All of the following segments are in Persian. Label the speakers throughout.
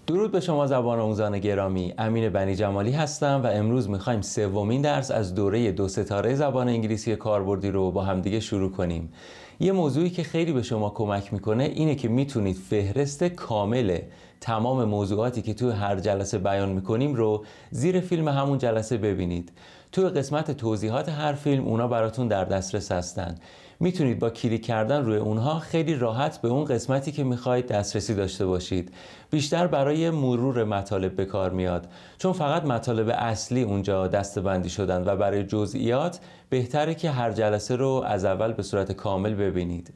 Speaker 1: درود به شما زبان آموزان گرامی. امین بنی جمالی هستم و امروز میخوایم سومین درس از دوره 2 ستاره زبان انگلیسی کاربردی رو با همدیگه شروع کنیم. یه موضوعی که خیلی به شما کمک میکنه اینه که میتونید فهرست کامل تمام موضوعاتی که تو هر جلسه بیان میکنیم رو زیر فیلم همون جلسه ببینید. تو قسمت توضیحات هر فیلم اونا براتون در دسترس هستن. میتونید با کلیک کردن روی اونها خیلی راحت به اون قسمتی که میخواید دسترسی داشته باشید. بیشتر برای مرور مطالب به کار میاد، چون فقط مطالب اصلی اونجا دسته‌بندی شدن و برای جزئیات بهتره که هر جلسه رو از اول به صورت کامل ببینید.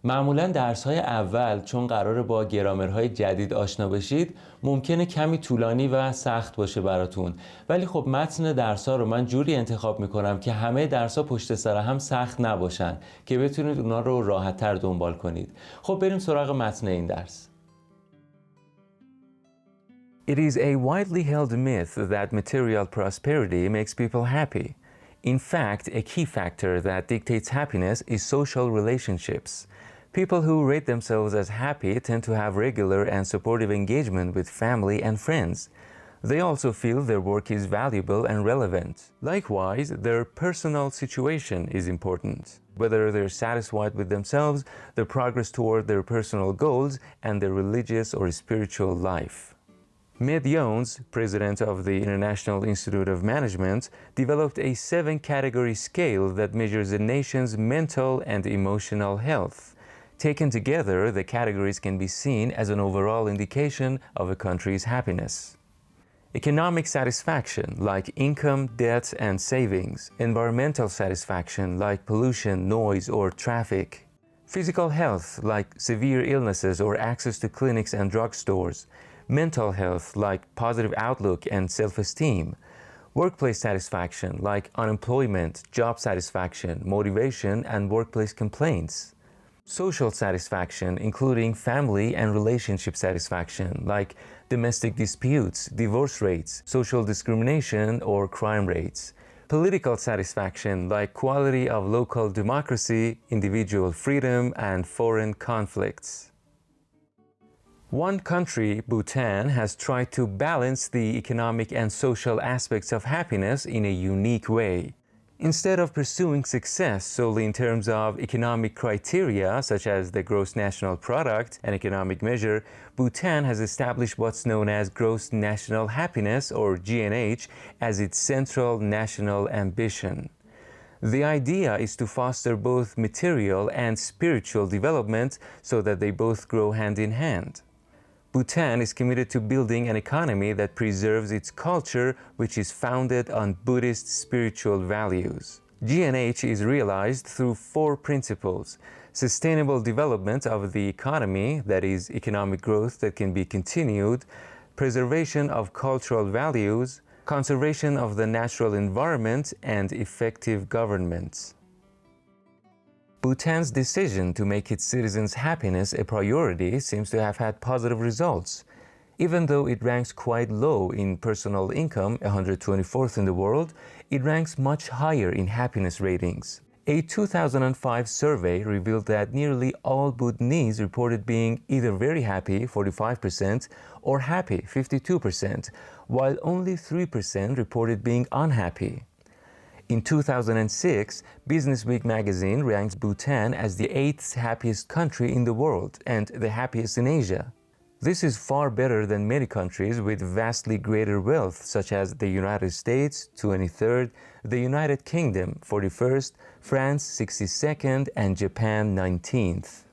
Speaker 1: معمولا درس‌های اول چون قراره با گرامرهای جدید آشنا بشید ممکنه کمی طولانی و سخت باشه براتون، ولی خب متن درس‌ها رو من جوری انتخاب میکنم که همه درس‌ها پشت سر هم سخت نباشن که بتونید اونا رو راحت‌تر دنبال کنید. خب بریم سراغ متن این درس.
Speaker 2: It is a widely held myth that material prosperity makes people happy. In fact, a key factor that dictates happiness is social relationships. People who rate themselves as happy tend to have regular and supportive engagement with family and friends. They also feel their work is valuable and relevant. Likewise, their personal situation is important, whether they're satisfied with themselves, their progress toward their personal goals, and their religious or spiritual life. Med Jones, president of the International Institute of Management, developed a 7-category scale that measures a nation's mental and emotional health. Taken together, the categories can be seen as an overall indication of a country's happiness. Economic satisfaction, like income, debt, and savings. Environmental satisfaction, like pollution, noise, or traffic. Physical health, like severe illnesses or access to clinics and drugstores. Mental health, like positive outlook and self-esteem. Workplace satisfaction, like unemployment, job satisfaction, motivation, and workplace complaints. Social satisfaction, including family and relationship satisfaction, like domestic disputes, divorce rates, social discrimination, or crime rates. Political satisfaction, like quality of local democracy, individual freedom, and foreign conflicts. One country, Bhutan, has tried to balance the economic and social aspects of happiness in a unique way. Instead of pursuing success solely in terms of economic criteria, such as the gross national product, an economic measure, Bhutan has established what's known as gross national happiness, or GNH, as its central national ambition. The idea is to foster both material and spiritual development so that they both grow hand in hand. Bhutan is committed to building an economy that preserves its culture, which is founded on Buddhist spiritual values. GNH is realized through 4 principles: sustainable development of the economy, that is, economic growth that can be continued, preservation of cultural values, conservation of the natural environment, and effective government. Bhutan's decision to make its citizens' happiness a priority seems to have had positive results. Even though it ranks quite low in personal income, 124th in the world, it ranks much higher in happiness ratings. A 2005 survey revealed that nearly all Bhutanese reported being either very happy, 45%, or happy, 52%, while only 3% reported being unhappy. In 2006, Businessweek magazine ranked Bhutan as the 8th happiest country in the world and the happiest in Asia. This is far better than many countries with vastly greater wealth, such as the United States, 23rd, the United Kingdom, 41st, France, 62nd, and Japan, 19th.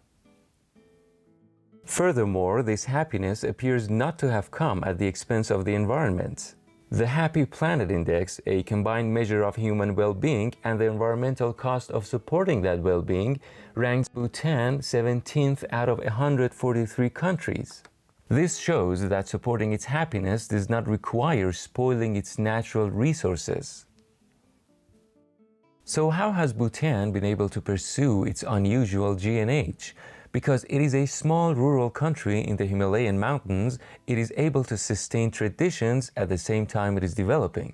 Speaker 2: Furthermore, this happiness appears not to have come at the expense of the environment. The Happy Planet Index, a combined measure of human well-being and the environmental cost of supporting that well-being, ranks Bhutan 17th out of 143 countries. This shows that supporting its happiness does not require spoiling its natural resources. So how has Bhutan been able to pursue its unusual GNH? Because it is a small rural country in the Himalayan mountains, it is able to sustain traditions at the same time it is developing.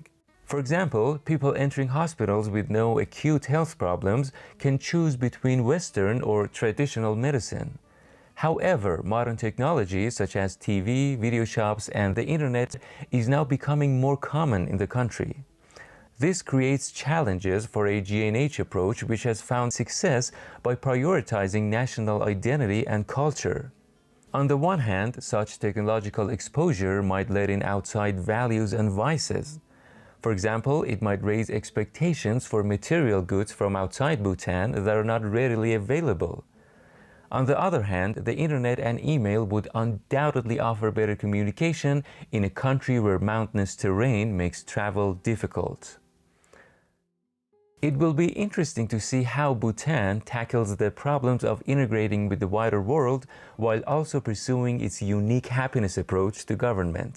Speaker 2: For example, people entering hospitals with no acute health problems can choose between Western or traditional medicine. However, modern technologies such as TV, video shops, and the internet is now becoming more common in the country. This creates challenges for a G&H approach which has found success by prioritizing national identity and culture. On the one hand, such technological exposure might let in outside values and vices. For example, it might raise expectations for material goods from outside Bhutan that are not readily available. On the other hand, the internet and email would undoubtedly offer better communication in a country where mountainous terrain makes travel difficult. It will be interesting to see how Bhutan tackles the problems of integrating with the wider world while also pursuing its unique happiness approach to government.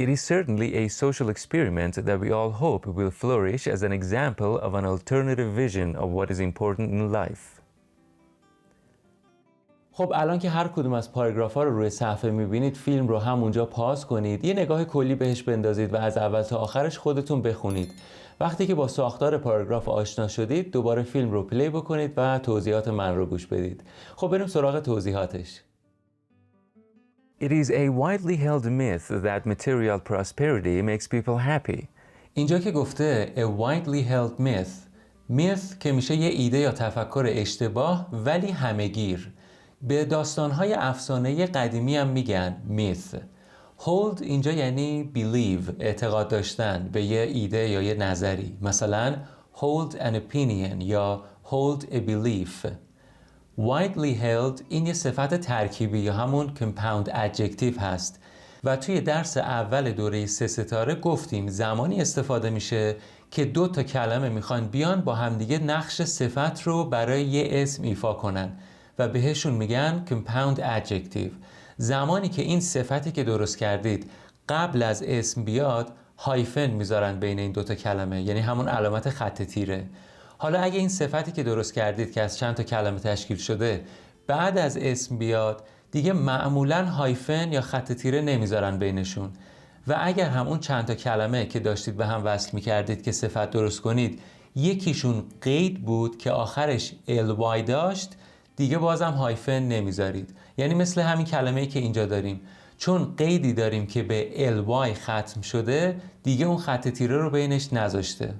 Speaker 2: It is certainly a social experiment that we all hope will flourish as an example of an alternative vision of what is important in life.
Speaker 1: خب الان که هر کدوم از پاراگراف‌ها رو روی صفحه می‌بینید، فیلم رو همونجا پاز کنید، یه نگاه کلی بهش بندازید و از اول تا آخرش خودتون بخونید. وقتی که با ساختار پاراگراف آشنا شدید، دوباره فیلم رو پلی بکنید و توضیحات من رو گوش بدید. خب بریم سراغ توضیحاتش.
Speaker 2: It is a widely held myth that material prosperity makes people happy.
Speaker 1: اینجا که گفته a widely held myth که میشه یه ایده یا تفکر اشتباه ولی همه‌گیر. به داستان‌های افسانه‌ای قدیمی هم میگن myth. hold اینجا یعنی believe، اعتقاد داشتن به یه ایده یا یه نظری. مثلا hold an opinion یا hold a belief. widely held این یه صفت ترکیبی یا همون compound adjective هست و توی درس اول دوره 3 ستاره گفتیم زمانی استفاده میشه که 2 تا کلمه میخوان بیان با همدیگه نقش صفت رو برای یه اسم ایفا کنن و بهشون میگن compound adjective. زمانی که این صفتی که درست کردید قبل از اسم بیاد، هایفن میذارن بین این 2 تا کلمه، یعنی همون علامت خط تیره. حالا اگه این صفتی که درست کردید که از چند تا کلمه تشکیل شده بعد از اسم بیاد، دیگه معمولاً هایفن یا خط تیره نمیذارن بینشون. و اگر هم اون چند تا کلمه که داشتید به هم وصل میکردید که صفت درست کنید یکیشون قید بود که آخرش ly داشت، دیگه بازم هایفن نمیذارید. یعنی مثل همین کلمه‌ای که اینجا داریم، چون قیدی داریم که به ly ختم شده، دیگه اون خط تیره رو بینش نذاشته.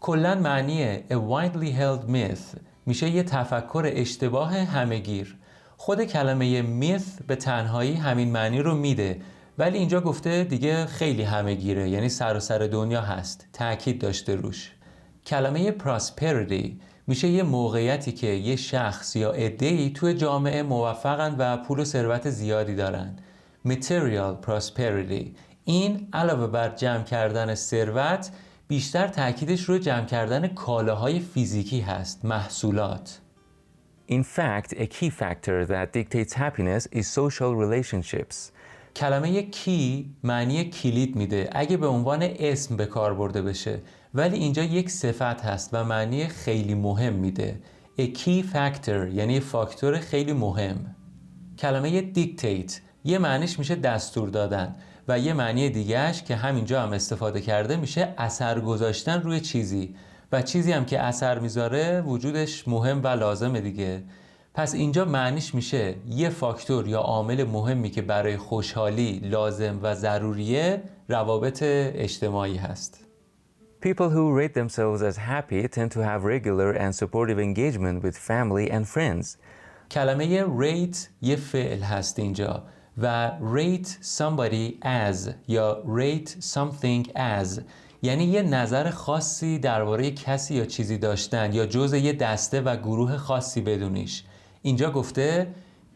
Speaker 1: کلاً معنی a widely held myth میشه یه تفکر اشتباه همه‌گیر. خود کلمه myth به تنهایی همین معنی رو میده، ولی اینجا گفته دیگه خیلی همه‌گیره، یعنی سراسر دنیا هست، تأکید داشته روش. کلمه prosperity میشه یه موقعیتی که یه شخص یا عده‌ای توی جامعه موفقن و پول و ثروت زیادی دارن. material prosperity این علاوه بر جمع کردن ثروت بیشتر تأکیدش روی جمع کردن کالاهای فیزیکی هست، محصولات.
Speaker 2: In fact, a key factor that dictates happiness is social relationships.
Speaker 1: کلمه کی معنی کلید میده اگه به عنوان اسم به کار برده بشه، ولی اینجا یک صفت هست و معنی خیلی مهم میده. A key factor یعنی فاکتور خیلی مهم. کلمه dictate یه معنیش میشه دستور دادن و یه معنی دیگهش که همینجا هم استفاده کرده میشه اثر گذاشتن روی چیزی، و چیزی هم که اثر میذاره وجودش مهم و لازمه دیگه. پس اینجا معنیش میشه یه فاکتور یا عامل مهمی که برای خوشحالی لازم و ضروریه، روابط اجتماعی هست.
Speaker 2: People who rate themselves as happy tend to have regular and supportive engagement with family and friends.
Speaker 1: کلمه rate یه فعل هست اینجا و rate somebody as یا rate something as یعنی یه نظر خاصی درباره کسی یا چیزی داشتن یا جزء یه دسته و گروه خاصی بدونیش. اینجا گفته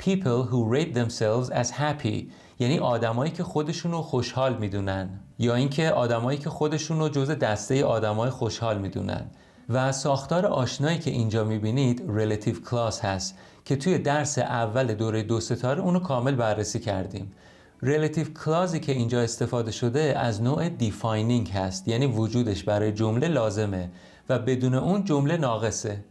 Speaker 1: people who rate themselves as happy یعنی آدمایی که خودشونو خوشحال میدونن، یا اینکه آدمایی که خودشونو جزء دسته آدمای خوشحال میدونن. و ساختار آشنایی که اینجا میبینید relative clause هست که توی درس اول دوره 2 ستاره اونو کامل بررسی کردیم. relative clauseی که اینجا استفاده شده از نوع defining هست، یعنی وجودش برای جمله لازمه و بدون اون جمله ناقصه.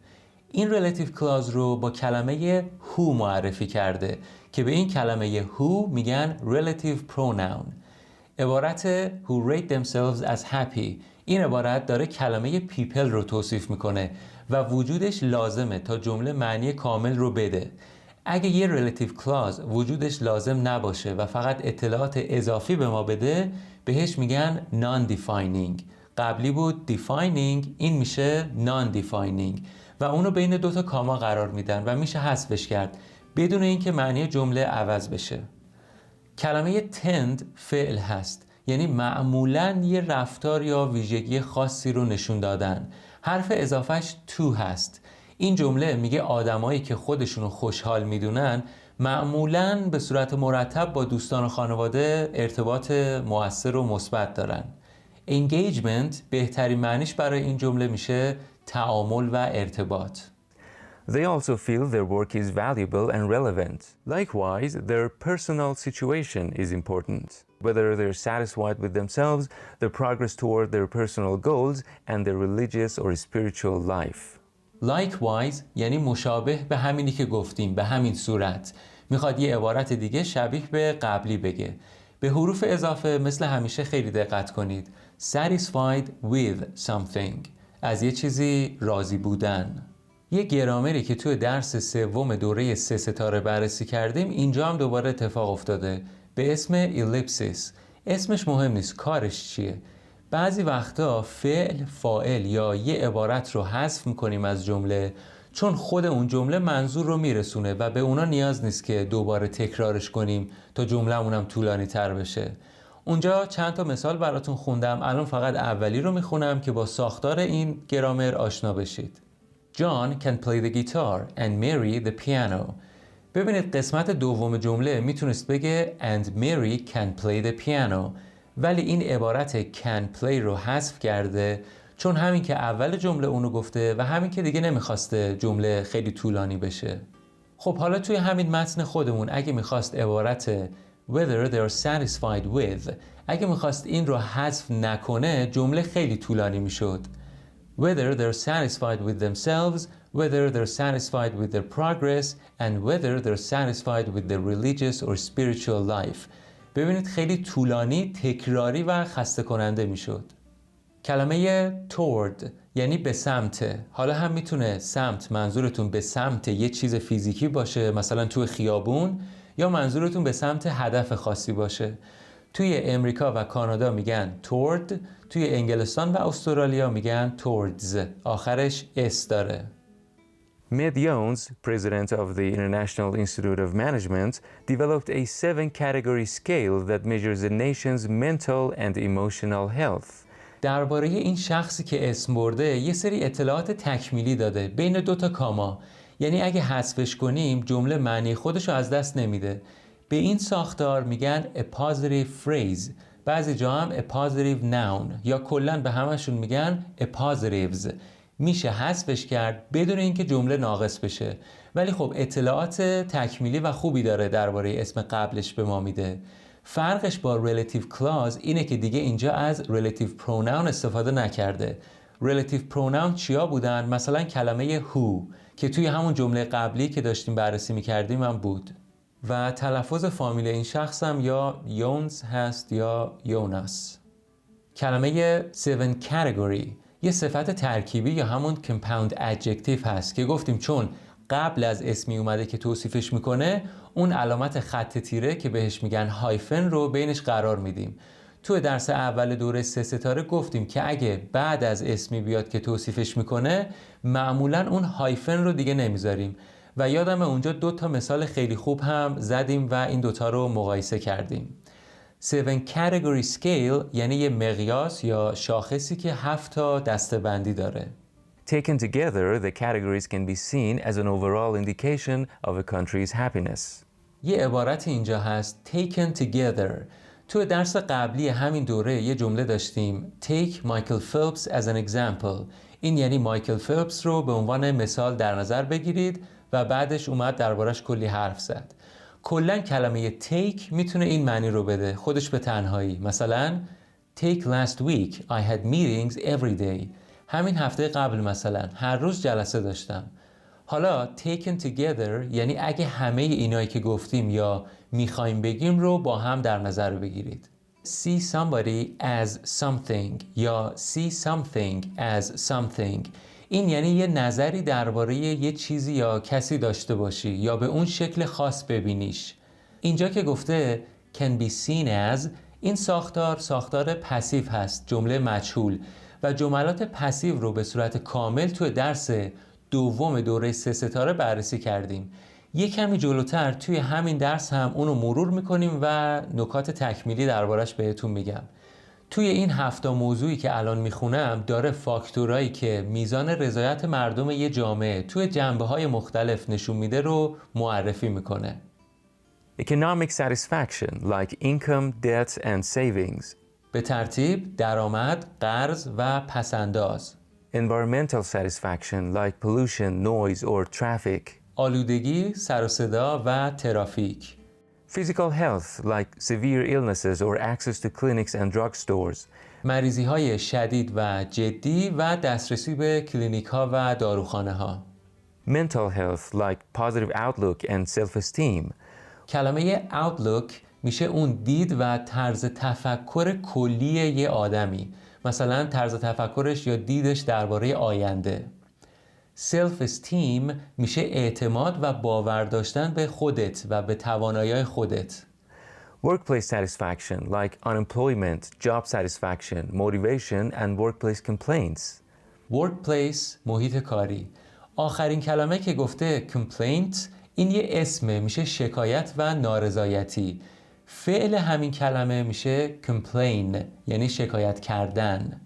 Speaker 1: این relative clause رو با کلمه who معرفی کرده که به این کلمه who میگن relative pronoun. عبارت who rate themselves as happy این عبارت داره کلمه people رو توصیف میکنه و وجودش لازمه تا جمله معنی کامل رو بده. اگه یه relative clause وجودش لازم نباشه و فقط اطلاعات اضافی به ما بده، بهش میگن non-defining. قبلی بود defining، این میشه non-defining و اونو بین دوتا کاما قرار میدن و میشه حذفش کرد بدون اینکه معنی جمله عوض بشه. کلمه tend فعل هست، یعنی معمولاً یه رفتار یا ویژگی خاصی رو نشون دادن. حرف اضافهش to هست. این جمله میگه آدمایی که خودشونو خوشحال میدونن معمولاً به صورت مرتب با دوستان و خانواده ارتباط مؤثر و مثبت دارن. engagement بهترین معنیش برای این جمله میشه تعامل و ارتباط.
Speaker 2: They also feel their work is valuable and relevant. Likewise, their personal situation is important, whether they're satisfied with themselves, their progress toward their personal goals, and their religious or spiritual life.
Speaker 1: Likewise یعنی مشابه به همینی که گفتیم، به همین صورت. میخواد یه عبارت دیگه شبیه به قبلی بگه. به حروف اضافه مثل همیشه خیلی دقت کنید. Satisfied with something، از یه چیزی راضی بودن. یه گرامری که توی درس سوم دوره 3 ستاره بررسی کردیم اینجا هم دوباره اتفاق افتاده به اسم الیپسیس. اسمش مهم نیست، کارش چیه؟ بعضی وقتا فعل، فاعل یا یه عبارت رو حذف میکنیم از جمله چون خود اون جمله منظور رو میرسونه و به اونا نیاز نیست که دوباره تکرارش کنیم تا جمله‌مونم طولانی تر بشه. اونجا چند تا مثال براتون خوندم، الان فقط اولی رو میخونم که با ساختار این گرامر آشنا بشید. John can play the guitar and Mary the piano. ببینید قسمت دوم جمله میتونست بگه and Mary can play the piano، ولی این عبارت can play رو حذف کرده چون همین که اول جمله اونو گفته و همین که دیگه نمیخواسته جمله خیلی طولانی بشه. خب حالا توی همین متن خودمون اگه میخواست عبارت whether they're satisfied with، اگه میخواست این رو حذف نکنه جمله خیلی طولانی میشد. Whether they're satisfied with themselves, whether they're satisfied with their progress, and whether they're satisfied with their religious or spiritual life. ببینید خیلی طولانی، تکراری و خسته کننده میشد. کلمه toward یعنی به سمت. حالا هم میتونه سمت منظورتون به سمت یه چیز فیزیکی باشه، مثلا توی خیابون، یا منظورتون به سمت هدف خاصی باشه. توی امریکا و کانادا میگن toward، توی انگلستان و استرالیا میگن towards، آخرش s داره.
Speaker 2: Med Jones, president of the International Institute of Management, developed a 7-category scale that measures a nation's mental and emotional health.
Speaker 1: درباره این شخصی که اسم برده یه سری اطلاعات تکمیلی داده بین دوتا کاما، یعنی اگه حذفش کنیم جمله معنی خودش رو از دست نمیده. به این ساختار میگن a positive phrase، بعضی جا هم a positive noun، یا کلاً به همشون میگن a positives. میشه حذفش کرد بدون اینکه جمله ناقص بشه، ولی خب اطلاعات تکمیلی و خوبی داره درباره اسم قبلش به ما میده. فرقش با relative clause اینه که دیگه اینجا از relative pronoun استفاده نکرده. relative pronoun چیا بودن؟ مثلا کلمه who که توی همون جمله قبلی که داشتیم بررسی میکردیم هم بود. و تلفظ فامیل این شخص هم یا یونز هست یا یوناس. کلمه 7 category یه صفت ترکیبی یا همون compound adjective هست که گفتیم چون قبل از اسمی اومده که توصیفش میکنه، اون علامت خط تیره که بهش میگن هایفن رو بینش قرار میدیم. تو درس اول دوره 3 ستاره گفتیم که اگه بعد از اسمی بیاد که توصیفش میکنه معمولا اون هایفن رو دیگه نمیذاریم و یادم اونجا 2 تا مثال خیلی خوب هم زدیم و این دوتا رو مقایسه کردیم. 7 category scale یعنی یه مقیاس یا شاخصی که 7 تا دسته‌بندی داره.
Speaker 2: Taken together, the categories can be seen as an overall indication of a country's happiness.
Speaker 1: یه عبارت اینجا هست taken together. تو درس قبلی همین دوره یه جمله داشتیم take Michael Phelps as an example. این یعنی مایکل فلپس رو به عنوان مثال در نظر بگیرید و بعدش اومد دربارش کلی حرف زد. کلاً کلمه take میتونه این معنی رو بده خودش به تنهایی. مثلا take last week I had meetings every day. همین هفته قبل مثلا هر روز جلسه داشتم. حالا taken together یعنی اگه همه اینایی که گفتیم یا میخوایم بگیم رو با هم در نظر بگیرید. see somebody as something یا see something as something. این یعنی یه نظری درباره یه چیزی یا کسی داشته باشی یا به اون شکل خاص ببینیش. اینجا که گفته can be seen as، این ساختار پسیو هست، جمله مجهول، و جملات پسیو رو به صورت کامل توی درس دوم دوره 3 ستاره بررسی کردیم. یه کمی جلوتر توی همین درس هم اونو مرور میکنیم و نکات تکمیلی دربارش بهتون میگم. توی این 7 موضوعی که الان میخونم داره فاکتورایی که میزان رضایت مردم یه جامعه توی جنبه‌های مختلف نشون میده رو معرفی میکنه.
Speaker 2: Economic satisfaction like income, debt and savings.
Speaker 1: به ترتیب درآمد، قرض و پسنداز.
Speaker 2: Environmental satisfaction like pollution, noise or traffic.
Speaker 1: آلودگی، سر و صدا و ترافیک.
Speaker 2: Physical health like severe illnesses or access to clinics and drugstores.
Speaker 1: مریضی‌های شدید و جدی و دسترسی به کلینیک‌ها و داروخانه‌ها.
Speaker 2: Mental health like positive outlook and self-esteem.
Speaker 1: کلمه outlook میشه اون دید و طرز تفکر کلی یه آدمی، مثلا طرز تفکرش یا دیدش درباره آینده. self esteem میشه اعتماد و باور داشتن به خودت و به توانایی‌های خودت.
Speaker 2: Workplace satisfaction like unemployment, job satisfaction, motivation and workplace complaints.
Speaker 1: workplace محیط کاری. آخرین کلمه که گفته complaint، این یه اسمه، میشه شکایت و نارضایتی. فعل همین کلمه میشه complain یعنی شکایت کردن.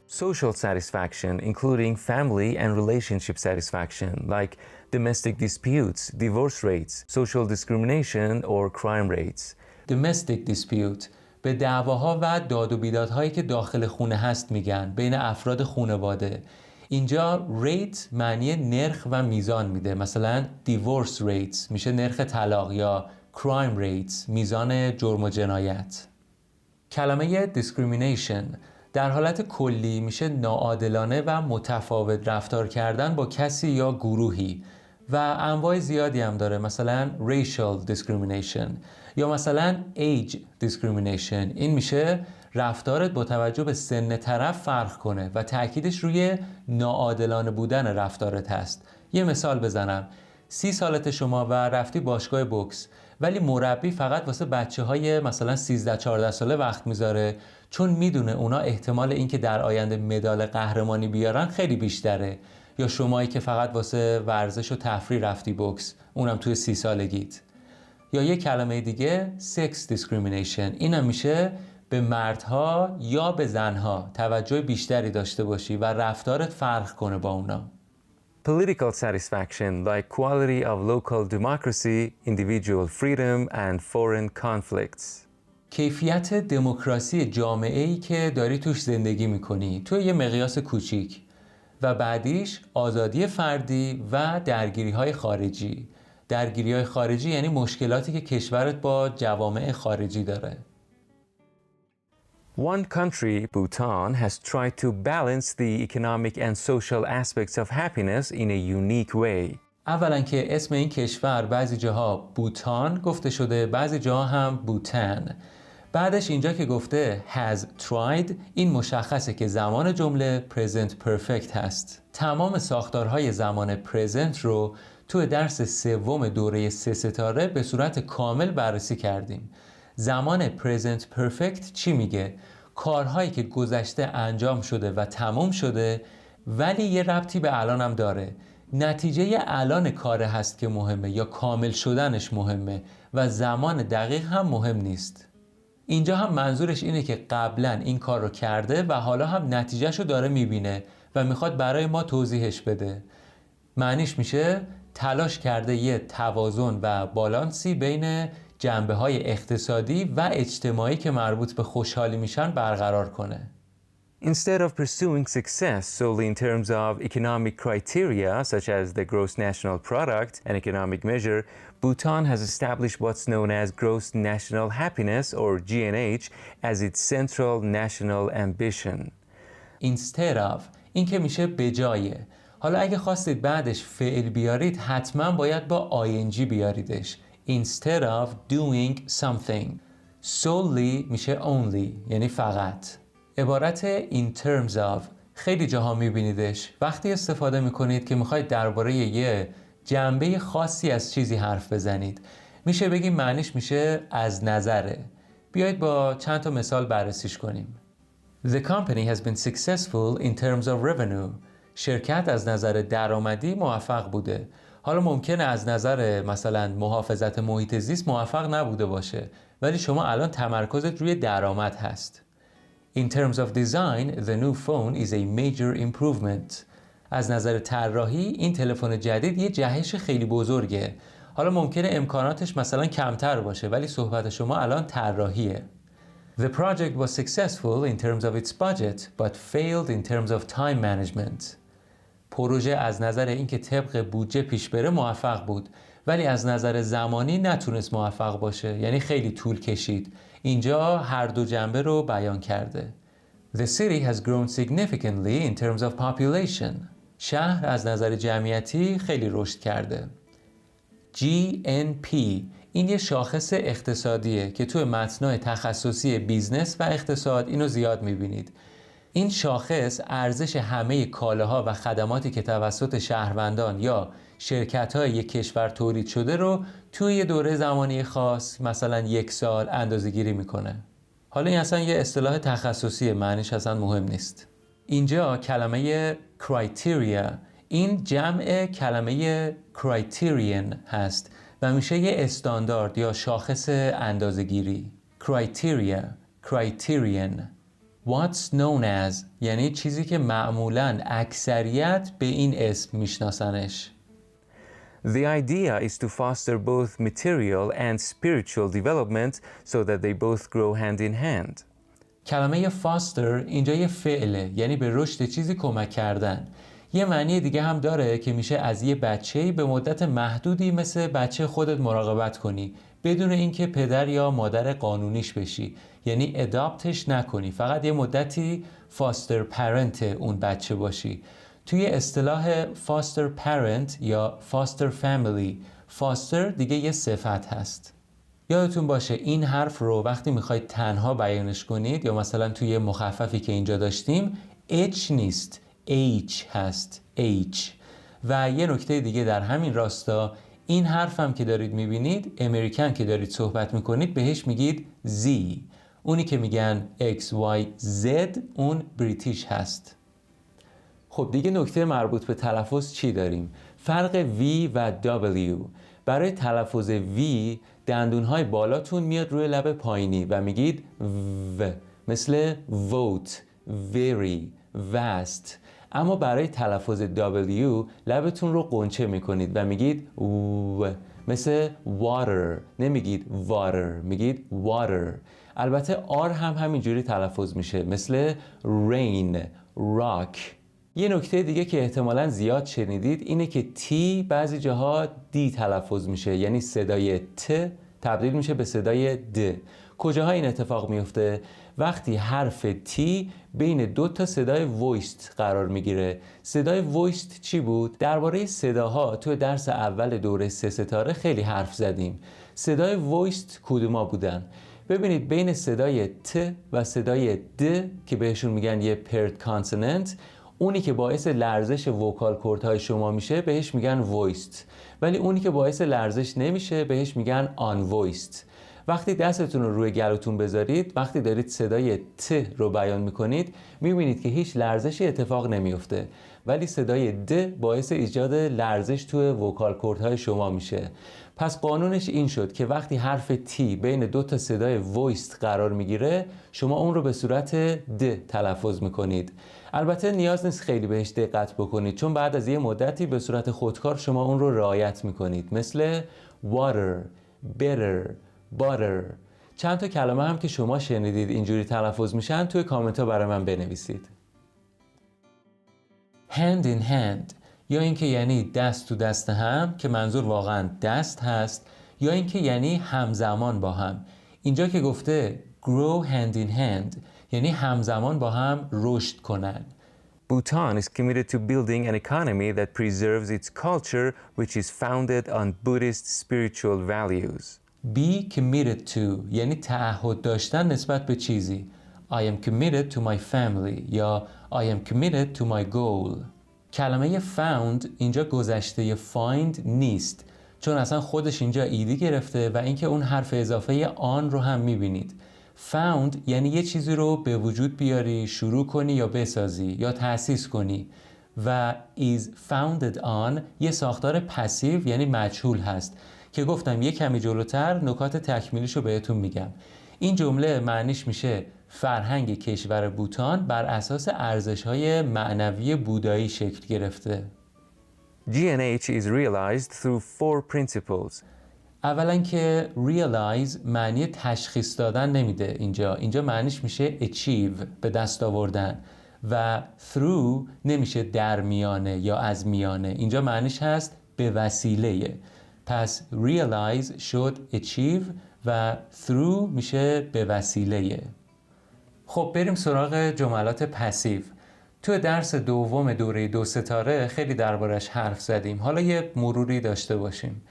Speaker 2: Social satisfaction including family and relationship satisfaction like domestic disputes, divorce rates, social discrimination or crime rates.
Speaker 1: domestic dispute به دعواها و داد و بیدادهایی که داخل خونه هست میگن، بین افراد خانواده. اینجا rate معنی نرخ و میزان میده، مثلا divorce rates میشه نرخ طلاق یا crime rates میزان جرم و جنایت. کلمه discrimination در حالت کلی میشه ناعادلانه و متفاوت رفتار کردن با کسی یا گروهی و انواع زیادی هم داره، مثلا racial discrimination یا مثلا age discrimination. این میشه رفتارت با توجه به سن طرف فرق کنه و تأکیدش روی ناعادلانه بودن رفتارت هست. یه مثال بزنم، 30 سالت شما و رفتی باشگاه بوکس، ولی مربی فقط واسه بچه‌های مثلا 13-14 ساله وقت میذاره، چون میدونه اونا احتمال اینکه در آینده مدال قهرمانی بیارن خیلی بیشتره. یا شمایی که فقط واسه ورزش و تفریح رفتی بوکس، اونم توی 30 سالگیت. یا یه کلمه دیگه sex discrimination، اینم میشه به مردها یا به زنها توجه بیشتری داشته باشی و رفتارت فرق کنه با اونا.
Speaker 2: Political satisfaction like quality of local democracy, individual freedom and foreign conflicts.
Speaker 1: کیفیت دموکراسی جامعه‌ای که داری توش زندگی میکنی توی یه مقیاس کوچیک، و بعدیش آزادی فردی و درگیری‌های خارجی. درگیری‌های خارجی یعنی مشکلاتی که کشورت با جوامع خارجی داره.
Speaker 2: One country, Bhutan, has tried to balance the economic and social aspects of happiness in a unique way.
Speaker 1: اولا که اسم این کشور بعضی جاها بوتان گفته شده، بعضی جاها هم بوتن. بعدش اینجا که گفته has tried، این مشخصه که زمان جمله present perfect هست. تمام ساختارهای زمان present رو توی درس سوم دوره 3 ستاره به صورت کامل بررسی کردیم. زمان present perfect چی میگه؟ کارهایی که گذشته انجام شده و تمام شده ولی یه ربطی به الان هم داره. نتیجه الان کار هست که مهمه یا کامل شدنش مهمه و زمان دقیق هم مهم نیست. اینجا هم منظورش اینه که قبلا این کار رو کرده و حالا هم نتیجهش رو داره میبینه و میخواد برای ما توضیحش بده. معنیش میشه تلاش کرده یه توازن و بالانسی بین جنبه‌های اقتصادی و اجتماعی که مربوط به خوشحالی میشن برقرار کنه.
Speaker 2: Instead of pursuing success solely in terms of economic criteria such as the gross national product, an economic measure, Bhutan has established what's known as gross national happiness or GNH as its central national ambition.
Speaker 1: Instead of این که میشه به جایه. حالا اگه خواستید بعدش فعل بیارید حتما باید با ing بیاریدش. Instead of doing something. solely میشه only یعنی فقط. عبارت in terms of خیلی جاها میبینیدش وقتی استفاده میکنید که میخواید درباره یه جنبه خاصی از چیزی حرف بزنید. میشه بگیم معنیش میشه از نظره. بیایید با چند تا مثال بررسیش کنیم. The company has been successful in terms of revenue. شرکت از نظر درآمدی موفق بوده. حالا ممکنه از نظر مثلا محافظت محیط زیست موفق نبوده باشه، ولی شما الان تمرکزت روی درآمد هست. In terms of design, the new phone is a major improvement. از نظر طراحی این تلفن جدید یه جهش خیلی بزرگه. حالا ممکنه امکاناتش مثلا کمتر باشه، ولی صحبت شما الان طراحیه. The project was successful in terms of its budget, but failed in terms of time management. پروژه از نظر اینکه طبق بودجه پیش بره موفق بود، ولی از نظر زمانی نتونست موفق باشه، یعنی خیلی طول کشید. اینجا هر دو جنبه رو بیان کرده. The city has grown significantly in terms of population. شهر از نظر جمعیتی خیلی رشد کرده. GNP این یه شاخص اقتصادیه که توی متنای تخصصی بیزنس و اقتصاد اینو زیاد میبینید. این شاخص ارزش همه کالاها و خدماتی که توسط شهروندان یا شرکت‌های یک کشور تولید شده رو توی یه دوره زمانی خاص مثلا 1 سال اندازه‌گیری میکنه. حالا این اصلا یه اصطلاح تخصصیه، معنیش اصلا مهم نیست. اینجا کلمه criteria این جمع کلمه criterion هست و میشه یه استاندارد یا شاخص اندازه‌گیری. criterion. What's known as یعنی چیزی که معمولاً اکثریت به این اسم میشناسنش.
Speaker 2: The idea is to foster both material and spiritual development so that they both grow hand in hand.
Speaker 1: کلمه foster اینجا یه فعله، یعنی به رشد چیزی کمک کردن. یه معنی دیگه هم داره که میشه از یه بچه‌ای به مدت محدودی مثل بچه خودت مراقبت کنی بدون اینکه پدر یا مادر قانونیش بشی، یعنی اداپتش نکنی، فقط یه مدتی فاستر پرنت اون بچه باشی. توی اصطلاح فاستر پرنت یا فاستر فامیلی، فاستر دیگه یه صفت هست. یادتون باشه این حرف رو وقتی میخواید تنها بیانش کنید یا مثلا توی مخففی که اینجا داشتیم H نیست، H هست، H. و یه نکته دیگه در همین راستا، این حرف هم که دارید میبینید امریکن که دارید صحبت میکنید بهش میگید Z. اونی که میگن X, Y, Z اون بریتیش هست. خب دیگه نکته مربوط به تلفظ چی داریم؟ فرق V و W. برای تلفظ V دندونهای بالاتون میاد روی لب پایینی و میگید و، مثل vote, very, vast. اما برای تلفظ W لبتون رو قنچه میکنید و میگید و، مثل water. نمیگید water، میگید water. البته R هم همینجوری تلفظ میشه، مثل rain, rock. یه نکته دیگه که احتمالاً زیاد شنیدید اینه که T بعضی جاها D تلفظ میشه، یعنی صدای T تبدیل میشه به صدای D. کجاها این اتفاق میفته؟ وقتی حرف T بین دو تا صدای voiced قرار میگیره. صدای voiced چی بود؟ درباره صداها تو درس اول دوره 3 ستاره خیلی حرف زدیم. صدای voiced کدوما بودن؟ ببینید بین صدای T و صدای D که بهشون میگن یه paired consonant، اونی که باعث لرزش وکال کوردهای شما میشه بهش میگن voiced، ولی اونی که باعث لرزش نمیشه بهش میگن unvoiced. وقتی دستتون رو روی گلوتون بذارید، وقتی دارید صدای ت رو بیان میکنید میبینید که هیچ لرزشی اتفاق نمیفته، ولی صدای د باعث ایجاد لرزش توی وکال کوردهای شما میشه. پس قانونش این شد که وقتی حرف تی بین دو تا صدای voiced قرار میگیره شما اون رو به صورت د تلفظ میکنید. البته نیاز نیست خیلی بهش دقت بکنید، چون بعد از یه مدتی به صورت خودکار شما اون رو رعایت میکنید، مثل water, better, butter. چند تا کلمه هم که شما شنیدید اینجوری تلفظ میشن توی کامنت ها برای من بنویسید. hand in hand، یا اینکه یعنی دست تو دست هم که منظور واقعا دست هست، یا اینکه یعنی همزمان با هم. اینجا که گفته grow hand in hand یعنی همزمان با هم رشد کنن.
Speaker 2: Bhutan is committed to building an economy that preserves its culture, which is founded on Buddhist spiritual values.
Speaker 1: Be committed to یعنی تعهد داشتن نسبت به چیزی. I am committed to my family یا I am committed to my goal. کلمه found اینجا گذشته find نیست، چون اصلا خودش اینجا ایدی گرفته و اینکه اون حرف اضافه آن رو هم میبینید. found یعنی یه چیزی رو به وجود بیاری، شروع کنی یا بسازی یا تأسیس کنی، و is founded on یه ساختار پسیو یعنی مجهول هست که گفتم یه کمی جلوتر نکات تکمیلیشو بهتون میگم. این جمله معنیش میشه فرهنگ کشور بوتان بر اساس ارزش‌های معنوی بودایی شکل گرفته.
Speaker 2: G&H is realized through 4 principles.
Speaker 1: اولا که realize معنی تشخیص دادن نمیده، اینجا معنیش میشه achieve به دست آوردن، و through نمیشه در میانه یا از میانه، اینجا معنیش هست به وسیله. پس realize شد achieve و through میشه به وسیله. خب بریم سراغ جملات پسیو. تو درس دوم دوره 2 ستاره خیلی دربارش حرف زدیم. حالا یه مروری داشته باشیم.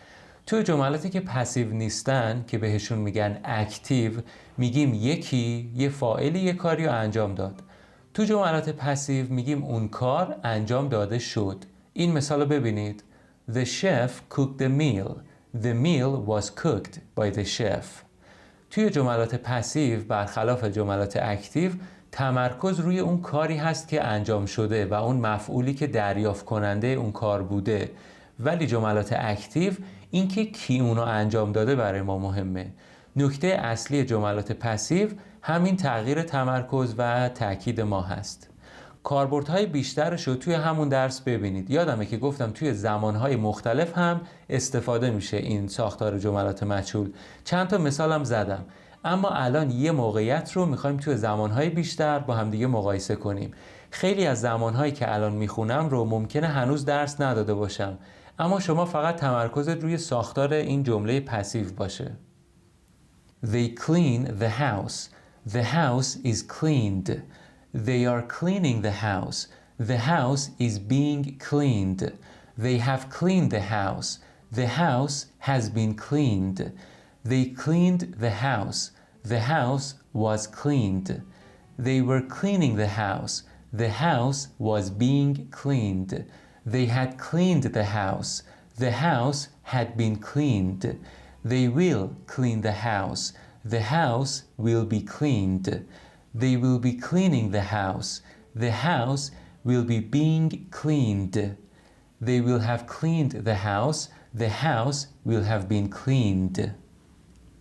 Speaker 1: تو جملاتی که پسیو نیستن که بهشون میگن اکتیو، میگیم یکی یه فاعلی یه کاری رو انجام داد. تو جملات پسیو میگیم اون کار انجام داده شد. این مثال رو ببینید. The chef cooked the meal. The meal was cooked by the chef. توی جملات پسیو برخلاف جملات اکتیو تمرکز روی اون کاری هست که انجام شده و اون مفعولی که دریافت کننده اون کار بوده، ولی جملات اکتیو اینکه کی اونو انجام داده برای ما مهمه. نکته اصلی جملات پسیو همین تغییر تمرکز و تاکید ما هست. کاربردهای بیشترش رو توی همون درس ببینید. یادمه که گفتم توی زمانهای مختلف هم استفاده میشه این ساختار جملات مجهول. چند تا مثالم زدم، اما الان یه موقعیت رو میخوایم توی زمانهای بیشتر با همدیگه مقایسه کنیم. خیلی از زمانهایی که الان میخونم رو ممکنه هنوز درس نداده باشم، اما شما فقط تمرکزت روی ساختار این جمله پسیو باشه. They clean the house. The house is cleaned. They are cleaning the house. The house is being cleaned. They have cleaned the house. The house has been cleaned. They cleaned the house. The house was cleaned. They were cleaning the house. The house was being cleaned. They had cleaned the house. The house had been cleaned. They will clean the house. The house will be cleaned. They will be cleaning the house. The house will be being cleaned. They will have cleaned the house. The house will have been cleaned.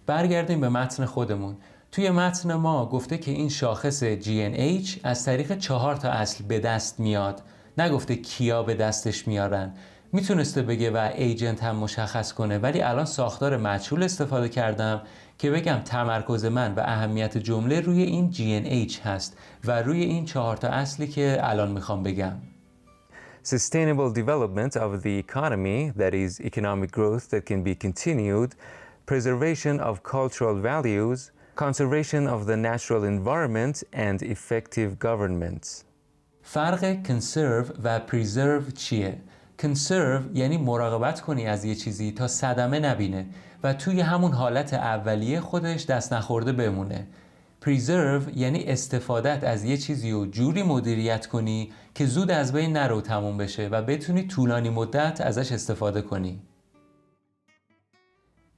Speaker 1: برگردیم به متن خودمون. توی متن ما گفته که این شاخص G&H از طریق 4 تا اصل به دست میاد. نگفته کیا به دستش میارن. میتونسته بگه و ایجنت هم مشخص کنه، ولی الان ساختار مجهول استفاده کردم که بگم تمرکز من و اهمیت جمله روی این G&H هست و روی این 4 تا اصلی که الان میخوام بگم.
Speaker 2: Sustainable development of the economy, that is, economic growth that can be continued, preservation of cultural values, conservation of the natural environment, and effective government.
Speaker 1: فرق conserve و preserve چیه؟ conserve یعنی مراقبت کنی از یه چیزی تا صدمه نبینه و توی همون حالت اولیه خودش دست نخورده بمونه. preserve یعنی استفادت از یه چیزی رو جوری مدیریت کنی که زود از بین نره و تموم بشه و بتونی طولانی مدت ازش استفاده کنی.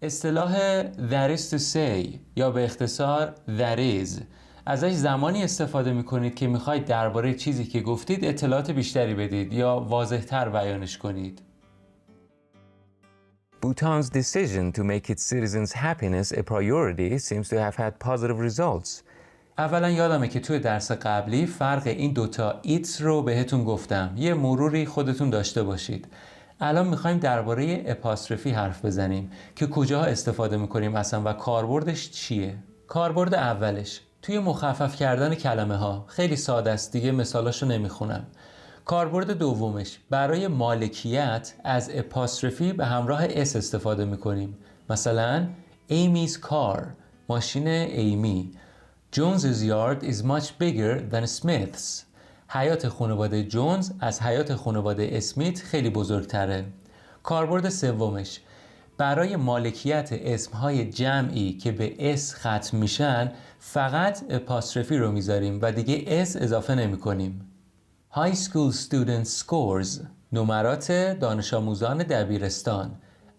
Speaker 1: اصطلاح that is to say یا به اختصار that is ازش زمانی استفاده میکنید که میخواید درباره چیزی که گفتید اطلاعات بیشتری بدید یا واضح‌تر بیانش کنید.
Speaker 2: Bhutan's decision to make its citizens' happiness a priority seems to have had positive results.
Speaker 1: اولا یادمه که توی درس قبلی فرق این دوتا ایتس رو بهتون گفتم. یه مروری خودتون داشته باشید. الان میخوایم درباره اپاستروفی حرف بزنیم که کجاها استفاده میکنیم اصلا و کاربردش چیه. کاربرد اولش توی مخفف کردن کلمه ها، خیلی ساده است دیگه، مثالاشو نمیخونم. کاربرد دومش برای مالکیت از اپاستروفی به همراه اس استفاده میکنیم. مثلا Amy's car، ماشین ایمی. Jones's yard is much bigger than Smith's. حیات خانواده جونز از حیات خانواده اسمیت خیلی بزرگتره. کاربرد سومش برای مالکیت اسمهای جمعی که به اس ختم میشن فقط اپاستروفی رو میذاریم و دیگه اس اضافه نمی کنیم. High school student scores، نمرات دانش آموزان دبیرستان.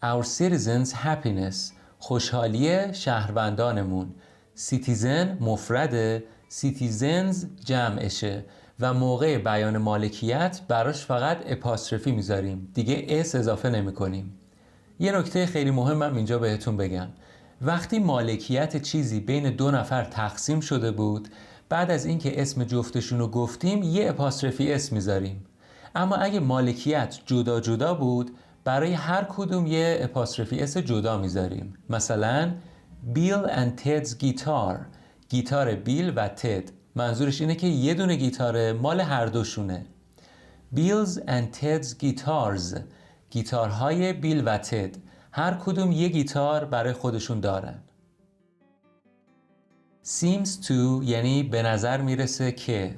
Speaker 1: Our citizens happiness، خوشحالی شهروندانمون. Citizen مفرد، citizens جمعشه و موقع بیان مالکیت براش فقط اپاستروفی میذاریم، دیگه اس اضافه نمی کنیم. یه نکته خیلی مهمم اینجا بهتون بگم. وقتی مالکیت چیزی بین دو نفر تقسیم شده بود، بعد از اینکه اسم جفتشون رو گفتیم یه اپاستروفی اس میذاریم. اما اگه مالکیت جدا جدا بود، برای هر کدوم یه اپاستروفی اس جدا میذاریم. مثلا بیل and تدز گیتار، گیتار بیل و تد. منظورش اینه که یه دونه گیتاره مال هر دوشونه. بیلز and تدز گیتارز، گیتارهای بیل و تد. هر کدوم یه گیتار برای خودشون دارن. seems to یعنی به نظر میرسه که.